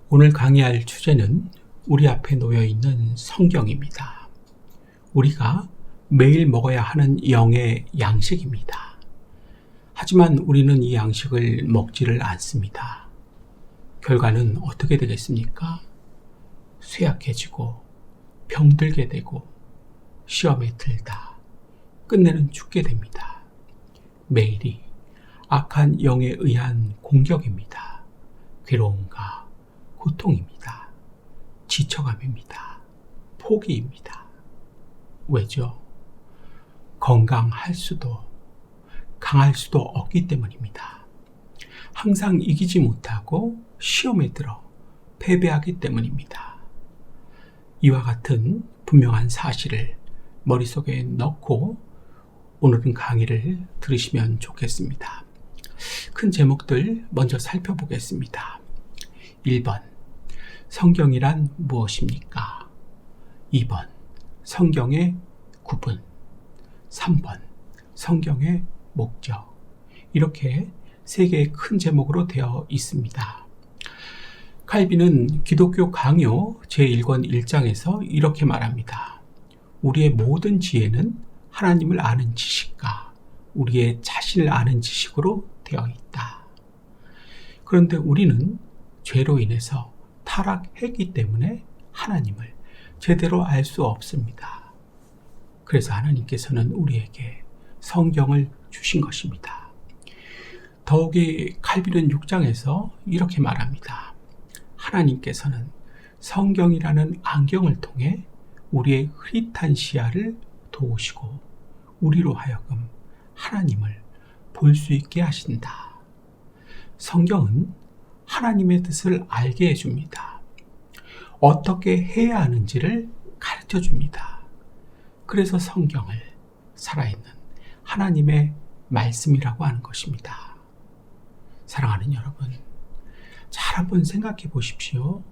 오늘 강의할 주제는 우리 앞에 놓여 있는 성경입니다. 우리가 매일 먹어야 하는 영의 양식입니다. 하지만 우리는 이 양식을 먹지를 않습니다. 결과는 어떻게 되겠습니까? 쇠약해지고 병들게 되고 시험에 들다 끝내는 죽게 됩니다. 매일이 악한 영에 의한 공격입니다. 괴로움과 고통입니다. 지쳐감입니다. 포기입니다. 왜죠? 건강할 수도 강할 수도 없기 때문입니다. 항상 이기지 못하고 시험에 들어 패배하기 때문입니다. 이와 같은 분명한 사실을 머릿속에 넣고 오늘은 강의를 들으시면 좋겠습니다. 큰 제목들 먼저 살펴보겠습니다. 1번, 성경이란 무엇입니까? 2번, 성경의 구분. 3번, 성경의 목적. 이렇게 세 개의 큰 제목으로 되어 있습니다. 칼빈은 기독교 강요 제1권 1장에서 이렇게 말합니다. 우리의 모든 지혜는 하나님을 아는 지식과 우리의 자신을 아는 지식으로 되어 있다. 그런데 우리는 죄로 인해서 타락했기 때문에 하나님을 제대로 알 수 없습니다. 그래서 하나님께서는 우리에게 성경을 주신 것입니다. 더욱이 칼빈은 6장에서 이렇게 말합니다. 하나님께서는 성경이라는 안경을 통해 우리의 흐릿한 시야를 도우시고 우리로 하여금 하나님을 볼 수 있게 하신다. 성경은 하나님의 뜻을 알게 해줍니다. 어떻게 해야 하는지를 가르쳐 줍니다. 그래서 성경을 살아있는 하나님의 말씀이라고 하는 것입니다. 사랑하는 여러분, 잘 한번 생각해 보십시오.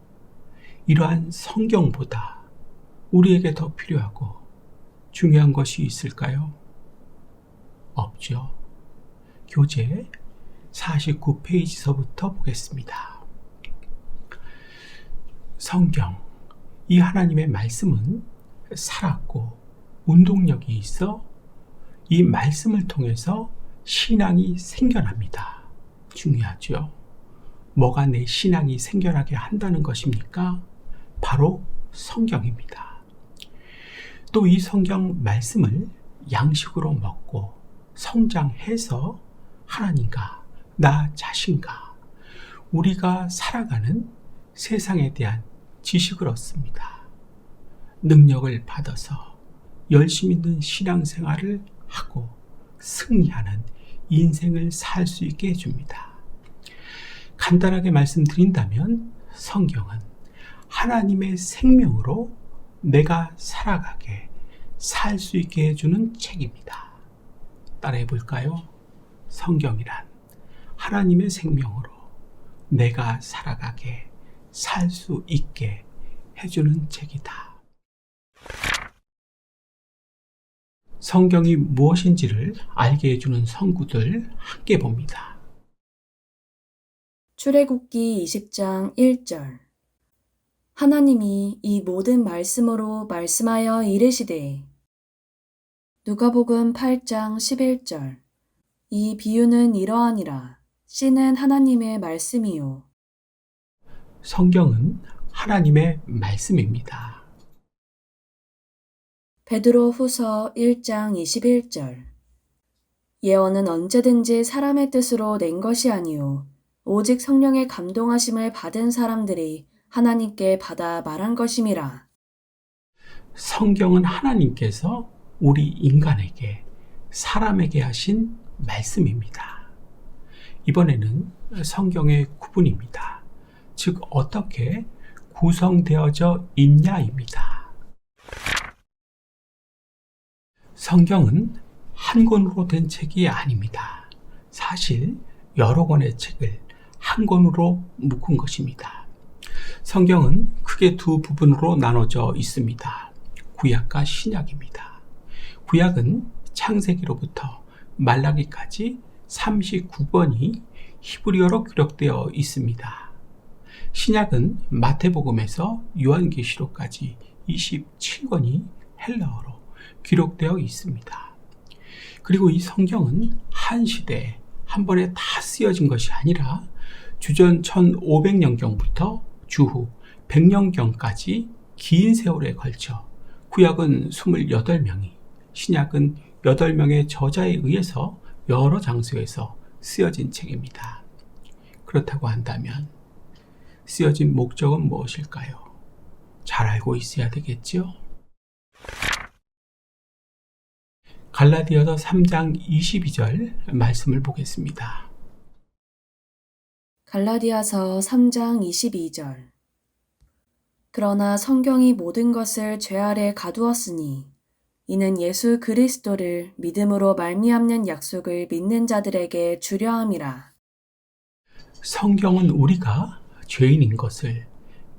이러한 성경보다 우리에게 더 필요하고 중요한 것이 있을까요? 없죠. 교재 49페이지서부터 보겠습니다. 성경, 이 하나님의 말씀은 살았고 운동력이 있어 이 말씀을 통해서 신앙이 생겨납니다. 중요하죠. 뭐가 내 신앙이 생겨나게 한다는 것입니까? 바로 성경입니다. 또 이 성경 말씀을 양식으로 먹고 성장해서 하나님과 나 자신과 우리가 살아가는 세상에 대한 지식을 얻습니다. 능력을 받아서 열심 있는 신앙생활을 하고 승리하는 인생을 살 수 있게 해줍니다. 간단하게 말씀드린다면 성경은 하나님의 생명으로 내가 살아가게 살 수 있게 해주는 책입니다. 따라해 볼까요? 성경이란 하나님의 생명으로 내가 살아가게 살 수 있게 해주는 책이다. 성경이 무엇인지를 알게 해주는 성구들 함께 봅니다. 출애굽기 20장 1절 하나님이 이 모든 말씀으로 말씀하여 이르시되 누가복음 8장 11절 이 비유는 이러하니라 씨는 하나님의 말씀이요 성경은 하나님의 말씀입니다. 베드로 후서 1장 21절 예언은 언제든지 사람의 뜻으로 낸 것이 아니요 오직 성령의 감동하심을 받은 사람들이 하나님께 받아 말한 것임이라. 성경은 하나님께서 우리 인간에게 사람에게 하신 말씀입니다. 이번에는 성경의 구분입니다. 즉 어떻게 구성되어져 있냐입니다. 성경은 한 권으로 된 책이 아닙니다. 사실 여러 권의 책을 한 권으로 묶은 것입니다. 성경은 크게 두 부분으로 나눠져 있습니다. 구약과 신약입니다. 구약은 창세기로부터 말라기까지 39권이 히브리어로 기록되어 있습니다. 신약은 마태복음에서 요한계시록까지 27권이 헬라어로 기록되어 있습니다. 그리고 이 성경은 한 시대에 한 번에 다 쓰여진 것이 아니라 주전 1500년경부터 주후 100년경까지 긴 세월에 걸쳐 구약은 28명이, 신약은 8명의 저자에 의해서 여러 장소에서 쓰여진 책입니다. 그렇다고 한다면 쓰여진 목적은 무엇일까요? 잘 알고 있어야 되겠죠? 갈라디아서 3장 22절 말씀을 보겠습니다. 갈라디아서 3장 22절. 그러나 성경이 모든 것을 죄 아래 가두었으니 이는 예수 그리스도를 믿음으로 말미암는 약속을 믿는 자들에게 주려 함이라. 성경은 우리가 죄인인 것을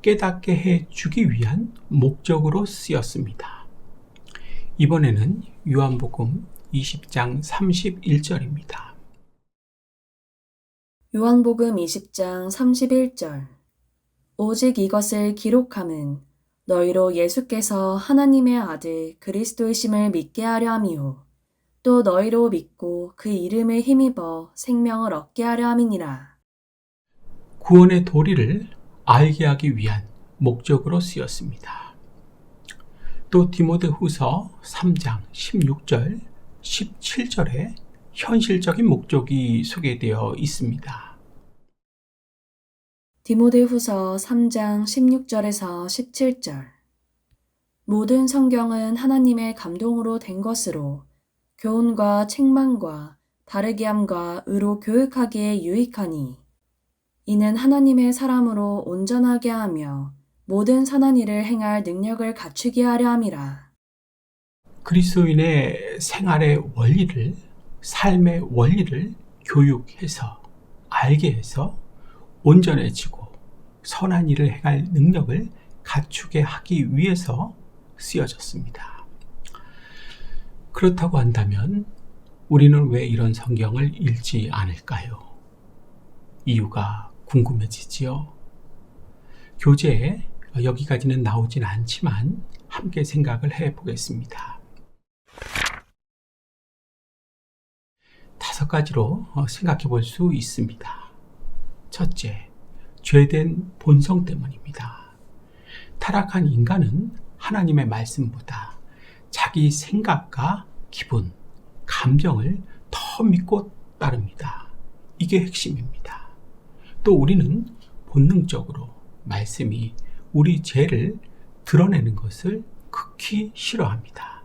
깨닫게 해 주기 위한 목적으로 쓰였습니다. 이번에는 요한복음 20장 31절입니다. 요한복음 20장 31절. 오직 이것을 기록함은 너희로 예수께서 하나님의 아들 그리스도이심을 믿게 하려 함이요 또 너희로 믿고 그 이름을 힘입어 생명을 얻게 하려 함이니라. 구원의 도리를 알게 하기 위한 목적으로 쓰였습니다. 또 디모데후서 3장 16절, 17절에 현실적인 목적이 소개되어 있습니다. 디모데후서 3장 16절에서 17절. 모든 성경은 하나님의 감동으로 된 것으로 교훈과 책망과 바르게 함과 의로 교육하기에 유익하니 이는 하나님의 사람으로 온전하게 하며 모든 선한 일을 행할 능력을 갖추게 하려 함이라. 그리스도인의 생활의 원리를, 삶의 원리를 교육해서, 알게 해서 온전해지고 선한 일을 행할 능력을 갖추게 하기 위해서 쓰여졌습니다. 그렇다고 한다면 우리는 왜 이런 성경을 읽지 않을까요? 이유가 궁금해지지요. 교재에 여기까지는 나오진 않지만 함께 생각을 해보겠습니다. 5가지로 생각해 볼 수 있습니다. 첫째, 죄된 본성 때문입니다. 타락한 인간은 하나님의 말씀보다 자기 생각과 기분, 감정을 더 믿고 따릅니다. 이게 핵심입니다. 또 우리는 본능적으로 말씀이 우리 죄를 드러내는 것을 극히 싫어합니다.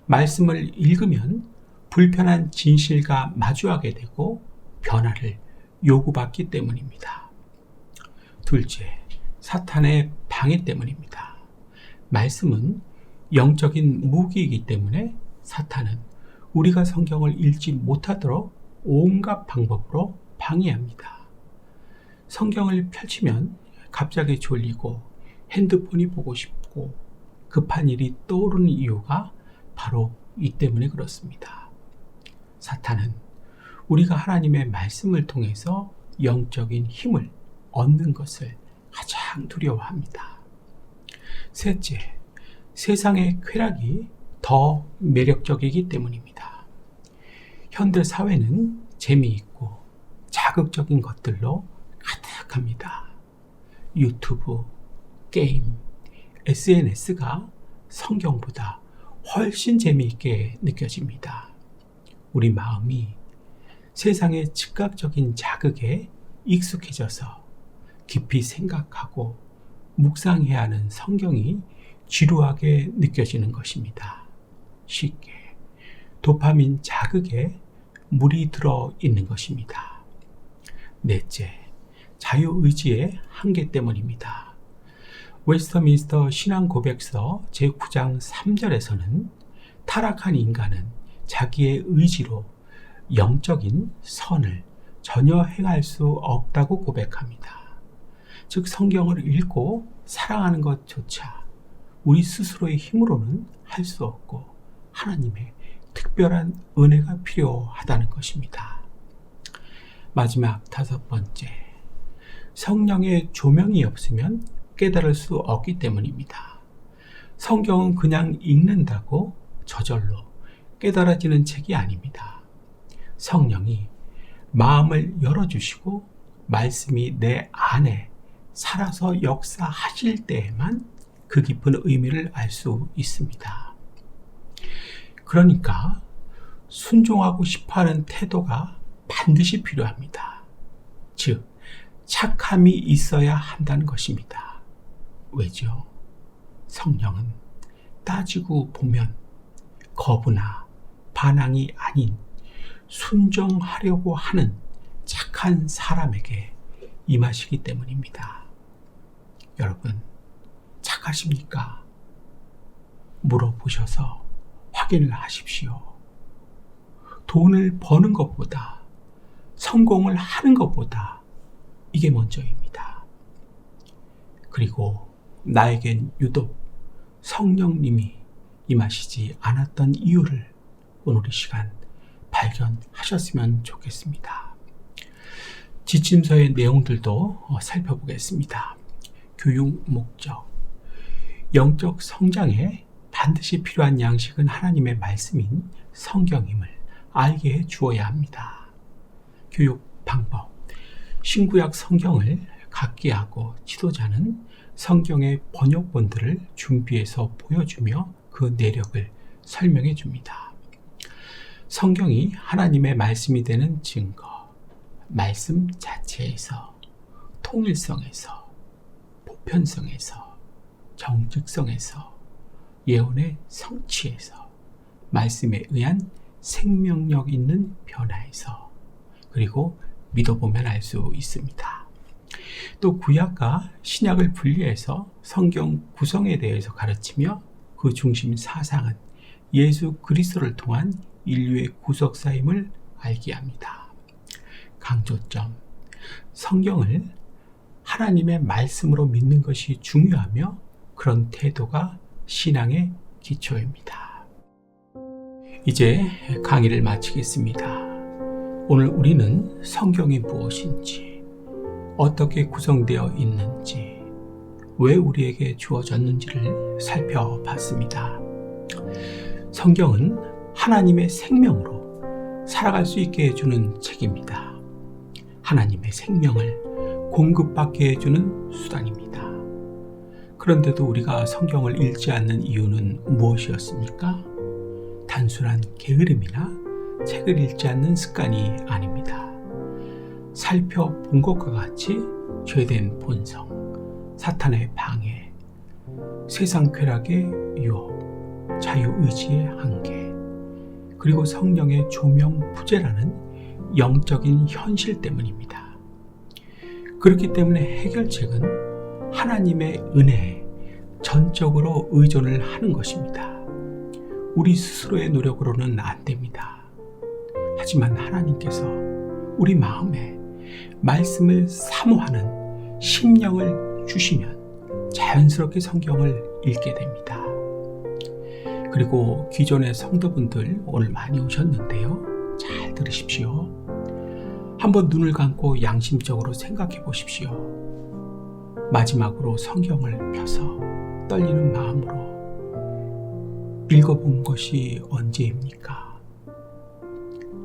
말씀을 읽으면 불편한 진실과 마주하게 되고 변화를 요구받기 때문입니다. 둘째, 사탄의 방해 때문입니다. 말씀은 영적인 무기이기 때문에 사탄은 우리가 성경을 읽지 못하도록 온갖 방법으로 방해합니다. 성경을 펼치면 갑자기 졸리고 핸드폰이 보고 싶고 급한 일이 떠오르는 이유가 바로 이 때문에 그렇습니다. 사탄은 우리가 하나님의 말씀을 통해서 영적인 힘을 얻는 것을 가장 두려워합니다. 셋째, 세상의 쾌락이 더 매력적이기 때문입니다. 현대 사회는 재미있고 자극적인 것들로 가득합니다. 유튜브, 게임, SNS가 성경보다 훨씬 재미있게 느껴집니다. 우리 마음이 세상의 즉각적인 자극에 익숙해져서 깊이 생각하고 묵상해야 하는 성경이 지루하게 느껴지는 것입니다. 쉽게 도파민 자극에 물이 들어 있는 것입니다. 넷째, 자유의지의 한계 때문입니다. 웨스터민스터 신앙고백서 제9장 3절에서는 타락한 인간은 자기의 의지로 영적인 선을 전혀 행할 수 없다고 고백합니다. 즉 성경을 읽고 사랑하는 것조차 우리 스스로의 힘으로는 할 수 없고 하나님의 특별한 은혜가 필요하다는 것입니다. 마지막 5번째, 성령의 조명이 없으면 깨달을 수 없기 때문입니다. 성경은 그냥 읽는다고 저절로 깨달아지는 책이 아닙니다. 성령이 마음을 열어주시고 말씀이 내 안에 살아서 역사하실 때에만 그 깊은 의미를 알 수 있습니다. 그러니까 순종하고 싶어하는 태도가 반드시 필요합니다. 즉, 착함이 있어야 한다는 것입니다. 왜죠? 성령은 따지고 보면 거부나 반항이 아닌 순종하려고 하는 착한 사람에게 임하시기 때문입니다. 여러분, 착하십니까? 물어보셔서 확인을 하십시오. 돈을 버는 것보다, 성공을 하는 것보다 이게 먼저입니다. 그리고 나에겐 유독 성령님이 임하시지 않았던 이유를 오늘 이 시간 발견하셨으면 좋겠습니다. 지침서의 내용들도 살펴보겠습니다. 교육 목적. 영적 성장에 반드시 필요한 양식은 하나님의 말씀인 성경임을 알게 해 주어야 합니다. 교육 방법. 신구약 성경을 각기하고 지도자는 성경의 번역본들을 준비해서 보여주며 그 내력을 설명해 줍니다. 성경이 하나님의 말씀이 되는 증거, 말씀 자체에서, 통일성에서, 보편성에서, 정직성에서, 예언의 성취에서, 말씀에 의한 생명력 있는 변화에서, 그리고 믿어보면 알 수 있습니다. 또 구약과 신약을 분리해서 성경 구성에 대해서 가르치며 그 중심 사상은 예수 그리스도를 통한 인류의 구속사임을 알게 합니다. 강조점. 성경을 하나님의 말씀으로 믿는 것이 중요하며 그런 태도가 신앙의 기초입니다. 이제 강의를 마치겠습니다. 오늘 우리는 성경이 무엇인지, 어떻게 구성되어 있는지, 왜 우리에게 주어졌는지를 살펴봤습니다. 성경은 하나님의 생명으로 살아갈 수 있게 해주는 책입니다. 하나님의 생명을 공급받게 해주는 수단입니다. 그런데도 우리가 성경을 읽지 않는 이유는 무엇이었습니까? 단순한 게으름이나 책을 읽지 않는 습관이 아닙니다. 살펴본 것과 같이 죄된 본성, 사탄의 방해, 세상 쾌락의 유혹, 자유의지의 한계, 그리고 성령의 조명 부재라는 영적인 현실 때문입니다. 그렇기 때문에 해결책은 하나님의 은혜에 전적으로 의존을 하는 것입니다. 우리 스스로의 노력으로는 안 됩니다. 하지만 하나님께서 우리 마음에 말씀을 사모하는 심령을 주시면 자연스럽게 성경을 읽게 됩니다. 그리고 기존의 성도분들 오늘 많이 오셨는데요. 잘 들으십시오. 한번 눈을 감고 양심적으로 생각해 보십시오. 마지막으로 성경을 펴서 떨리는 마음으로 읽어본 것이 언제입니까?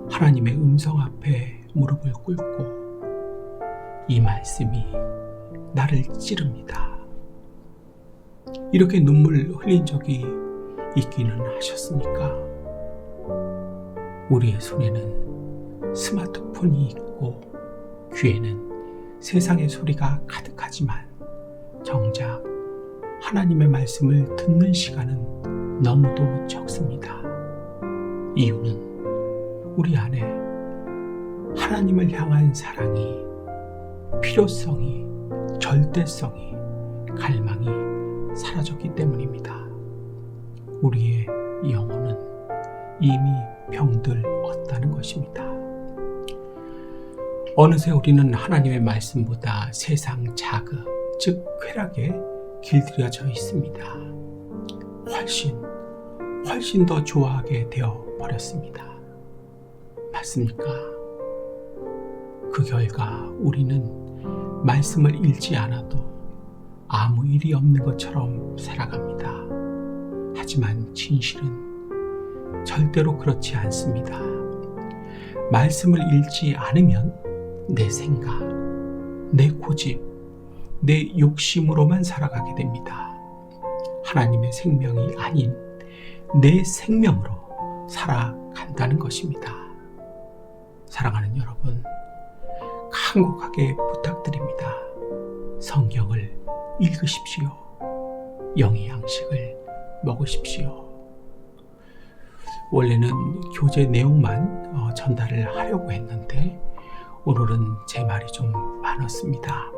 하나님의 음성 앞에 무릎을 꿇고 이 말씀이 나를 찌릅니다. 이렇게 눈물 흘린 적이 있기는 하셨습니까? 우리의 손에는 스마트폰이 있고 귀에는 세상의 소리가 가득하지만 정작 하나님의 말씀을 듣는 시간은 너무도 적습니다. 이유는 우리 안에 하나님을 향한 사랑이, 필요성이, 절대성이, 갈망이 사라졌기 때문입니다. 우리의 영혼은 이미 병들었다는 것입니다. 어느새 우리는 하나님의 말씀보다 세상 자극, 즉 쾌락에 길들여져 있습니다. 훨씬 더 좋아하게 되어 버렸습니다. 맞습니까? 그 결과 우리는 말씀을 읽지 않아도 아무 일이 없는 것처럼 살아갑니다. 하지만 진실은 절대로 그렇지 않습니다. 말씀을 읽지 않으면 내 생각, 내 고집, 내 욕심으로만 살아가게 됩니다. 하나님의 생명이 아닌 내 생명으로 살아간다는 것입니다. 사랑하는 여러분, 간곡하게 부탁드립니다. 성경을 읽으십시오. 영의 양식을 먹으십시오. 원래는 교재 내용만 전달을 하려고 했는데 오늘은 제 말이 좀 많았습니다.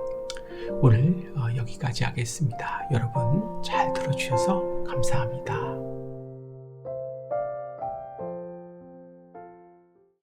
오늘 여기까지 하겠습니다. 여러분 잘 들어주셔서 감사합니다.